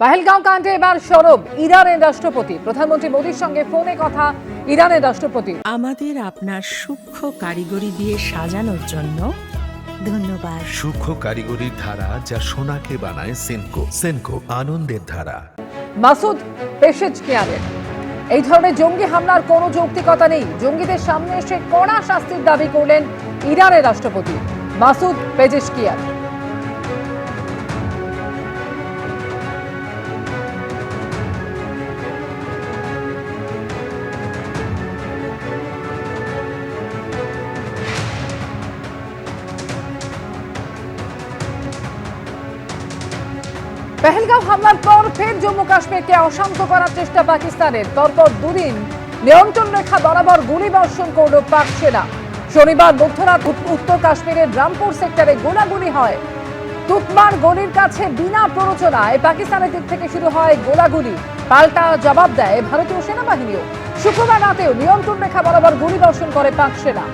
পহেলগাঁও কাণ্ডে এবার সরব ইরানের রাষ্ট্রপতি। প্রধানমন্ত্রী মোদীর সঙ্গে ফোনে কথা ইরানের রাষ্ট্রপতি। আমাদের আপনার সূক্ষ্ম কারিগরি দিয়ে সাজানোর জন্য ধন্যবাদ। সূক্ষ্ম কারিগরির ধারা যা সোনাকে বানায় সেনকো। সেনকো আনন্দের ধারা। মাসুদ পেশেজকিয়ানের এই ধরনের জঙ্গি হামলার কোনো যৌক্তিকতা নেই। জঙ্গিদের সামনে এসে কড়া শাস্তির দাবি করলেন ইরানের রাষ্ট্রপতি মাসুদ পেজেশকিয়ান। পহেলগাঁও হামলার পর ফের জম্মু কাশ্মীরকে অশান্ত করার চেষ্টা পাকিস্তানের। পরপর দুদিন নিয়ন্ত্রণ রেখা বরাবর গুলি বর্ষণ করল পাক সেনা। শনিবার মধ্যরাত উত্তর কাশ্মীরের রামপুর সেক্টরে গোলাগুলি হয়। তুতমার গলির কাছে বিনা প্ররোচনায় পাকিস্তানের দিক থেকে শুরু হয় গোলাগুলি। পাল্টা জবাব দেয় ভারতীয় সেনাবাহিনীও। শুক্রবার রাতেও নিয়ন্ত্রণ রেখা বরাবর গুলি বর্ষণ করে পাক সেনা।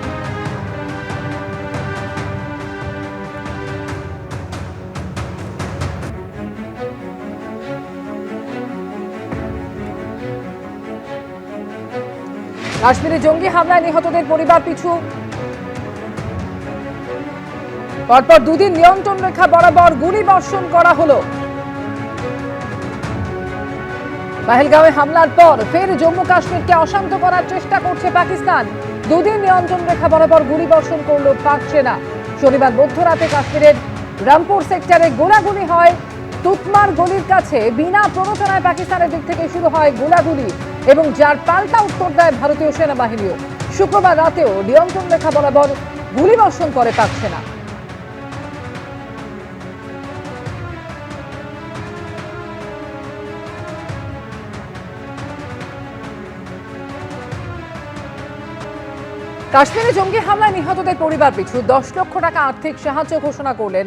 কাশ্মীরে জঙ্গি হামলায় নিহতদের পরিবার পিছু পরপর দুদিন নিয়ন্ত্রণ রেখা বরাবর গুলি বর্ষণ করা হলো। পহেলগাঁওয়ে হামলার পর ফের জম্মু কাশ্মীরকে অশান্ত করার চেষ্টা করছে পাকিস্তান। দুদিন নিয়ন্ত্রণ রেখা বরাবর গুলি বর্ষণ করল পাক সেনা। শনিবার মধ্যরাতে কাশ্মীরের রামপুর সেক্টরে গোলাগুলি হয়। তুতমার গলির কাছে বিনা প্ররোচনায় পাকিস্তানের দিক থেকে শুরু হয় গোলাগুলি এবং যার পাল্টা উত্তর দেয় ভারতীয় সেনাবাহিনীও। শুক্রবার রাতেও নিয়ন্ত্রণ রেখা বরাবর গুলি বর্ষণ করে পাক সেনা। কাশ্মীরে জঙ্গি হামলায় নিহতদের পরিবার পিছু 10 লক্ষ টাকা আর্থিক সাহায্য ঘোষণা করলেন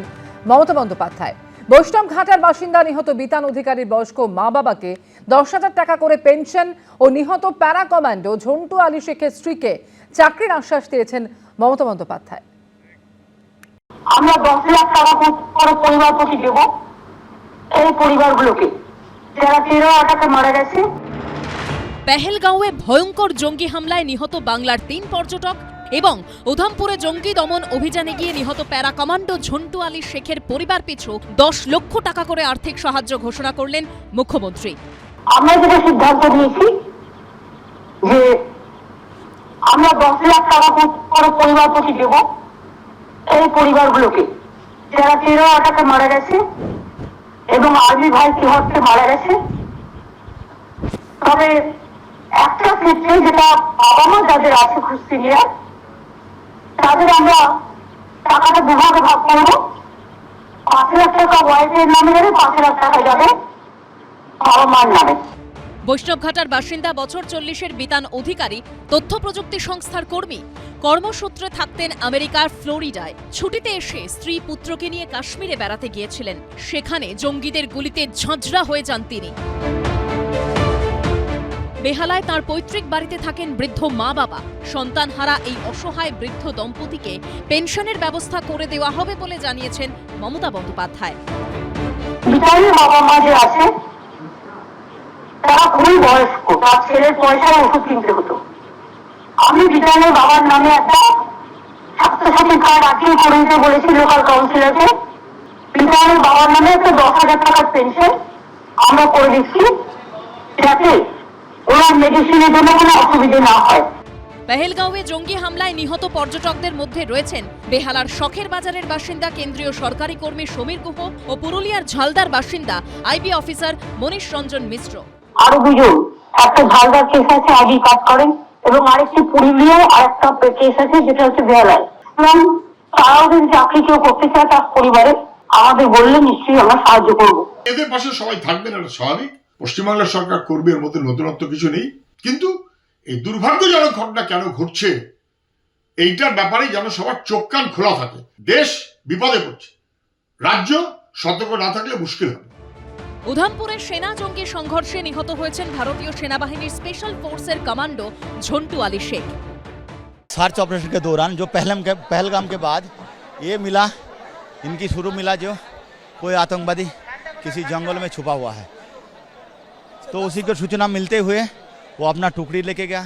মমতা বন্দ্যোপাধ্যায়। বৈষ্ণবঘাটার বাসিন্দা নিহত বিতান অধিকারীর বয়স্ক মা বাবাকে 10,000 টাকা করে পেনশন ও নিহত প্যারা কমান্ডো ঝন্টু আলী শেখের স্ত্রীকে চাকরির আশ্বাস দিয়েছেন মমতা বন্দ্যোপাধ্যায়। আমরা 10 লাখ টাকা করে পরিবার প্রতি দেব এই পরিবারগুলোকে যারা 13 আটাকে মারা গেছে। পহেলগাঁওয়ে ভয়ঙ্কর জঙ্গি হামলায় নিহত বাংলার 3 পর্যটক এবং উধামপুরে জঙ্গি দমন অভিযানে গিয়ে নিহত প্যারা কমান্ডো ঝন্টু আলী শেখের পরিবার পিছু 10 লক্ষ টাকা করে আর্থিক সাহায্য ঘোষণা করলেন মুখ্যমন্ত্রী। আমরা যেটা সিদ্ধান্ত নিয়েছি যে আমরা 10 লাখ টাকা করে পরিবার প্রতি দেব এই পরিবারগুলোকে যারা 13 আটাকে মারা গেছে এবং আর্মি ভাই তিহটকে মারা গেছে। তবে একটা ক্ষেত্রে যেটা বাবা মা যাদের আছে খুব সিনিয়র তাদের আমরা টাকাটা দুভাগে ভাগ করবো। 5 লাখ টাকা ওয়াইফের নামে যাবে, 5 লাখ টাকা যাবে বাবা মার নামে। বৈষ্ণবঘাটার বাসিন্দা বছর 40-এর বিতান অধিকারী তথ্য প্রযুক্তি সংস্থার কর্মী। কর্মসূত্রে থাকতেন আমেরিকার ফ্লোরিডায়। ছুটিতে এসে স্ত্রী পুত্রকে নিয়ে কাশ্মীরে বেড়াতে গিয়েছিলেন। সেখানে জঙ্গিদের গুলিতে ঝাঁঝরা হয়ে যান তিনি। বেহালায় তাঁর পৈতৃক বাড়িতে থাকেন বৃদ্ধ মা বাবা। সন্তানহারা এই অসহায় বৃদ্ধ দম্পতিকে পেনশনের ব্যবস্থা করে দেওয়া হবে বলে জানিয়েছেন মমতা বন্দ্যোপাধ্যায়। বিতানের বাবা মা যে আছে তারা খুবই বয়স্ক, তার ছেলের পয়সায় ওষুধ কিনতে হতো। আমি বিতানের বাবার নামে একটা স্বাস্থ্যসাথী কার্ড আপিল করে দিতে বলেছি লোকাল কাউন্সিলরকে। বিতানের বাবার নামে একটা 10,000 টাকার পেনশন আমরা করে দিচ্ছি যাতে ওনার মেডিসিনের জন্য কোনো অসুবিধা না হয়। পহেলগাঁওয়ে জঙ্গি হামলায় নিহত পর্যটকদের মধ্যে রয়েছেন বেহালার শখের বাজারের বাসিন্দা কেন্দ্রীয় সরকারি কর্মী সমীর গুহ ও পুরুলিয়ার ঝালদার বাসিন্দা আইবি অফিসার মনীষ রঞ্জন মিশ্র। আরো দুজন, একটা ঝালদার কেস আছে আইবি কাজ করেন এবং আরেকটি পুরুলিয়ায় আরেকটা কেস আছে যেটা হচ্ছে বেহালায়। এবং তারাও যদি চাকরি কেউ করতে চায় তার পরিবারে আমাদের বললে নিশ্চয়ই আমরা সাহায্য করবো। এদের পাশে সবাই থাকবেন, এটা স্বাভাবিক। পশ্চিমবাংলার সরকার করবে, এর মধ্যে নতুনত্ব কিছু নেই। কিন্তু এই দুর্ভাগ্যজনক ঘটনা কেন ঘটছে এইটার ব্যাপারে যেন সবার চোখ কান খোলা থাকে। দেশ বিপদে পড়ছে, রাজ্য সতর্ক না থাকলে মুশকিল হবে। উধামপুরের সেনা জঙ্গি সংঘর্ষে নিহত হয়েছেন ভারতীয় সেনাবাহিনীর স্পেশাল ফোর্সের commando Jhantu Ali Sheikh. Search operation के दौरान जो पहलगाम के बाद ये मिला, इनकी शुरू मिला जो कोई आतंकवादी किसी जंगल में छुपा हुआ है। तो उसी को सूचना मिलते हुए वो अपना टुकड़ी लेके गया।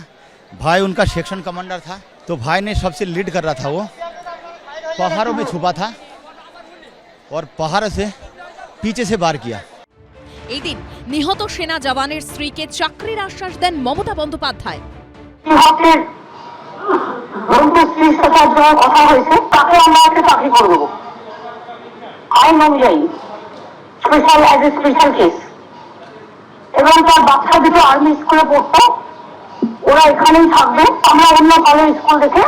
भाई उनका सेक्शन कमांडर था, तो भाई ने सबसे लीड कर रहा था। वो पहाड़ों में छुपा था और पहाड़ से पीछे से वार किया। এই দিন নিহত সেনা জওয়ানের স্ত্রীকে চাকরির আশ্বাস দেন মমতা বন্দ্যোপাধ্যায়। বিভাগের স্ত্রীর সাথে যারা কথা হয়েছে তাকে আমরা একটা চাকরি করে দেবো আইন অনুযায়ী, special as a special case. এবং তার বাচ্চা দুটো আর্মি স্কুলে পড়তো, ওরা এখানেই থাকবে। আমরা অন্য ভালো স্কুল দেখে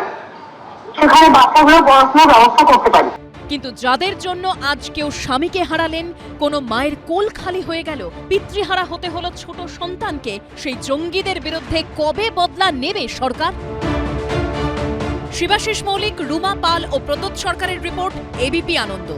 সেখানে বাচ্চাগুলো পড়াশোনার ব্যবস্থা করতে পারি। কিন্তু যাদের জন্য আজ কেউ স্বামীকে হারালেন, কোনো মায়ের কোল খালি হয়ে গেল, পিতৃহারা হতে হলো ছোট সন্তানকে, সেই জঙ্গিদের বিরুদ্ধে কবে বদলা নেবে সরকার? শিবাশিস মৌলিক, রুমা পাল ও প্রদ্যোৎ সরকারের রিপোর্ট, এবিপি আনন্দ।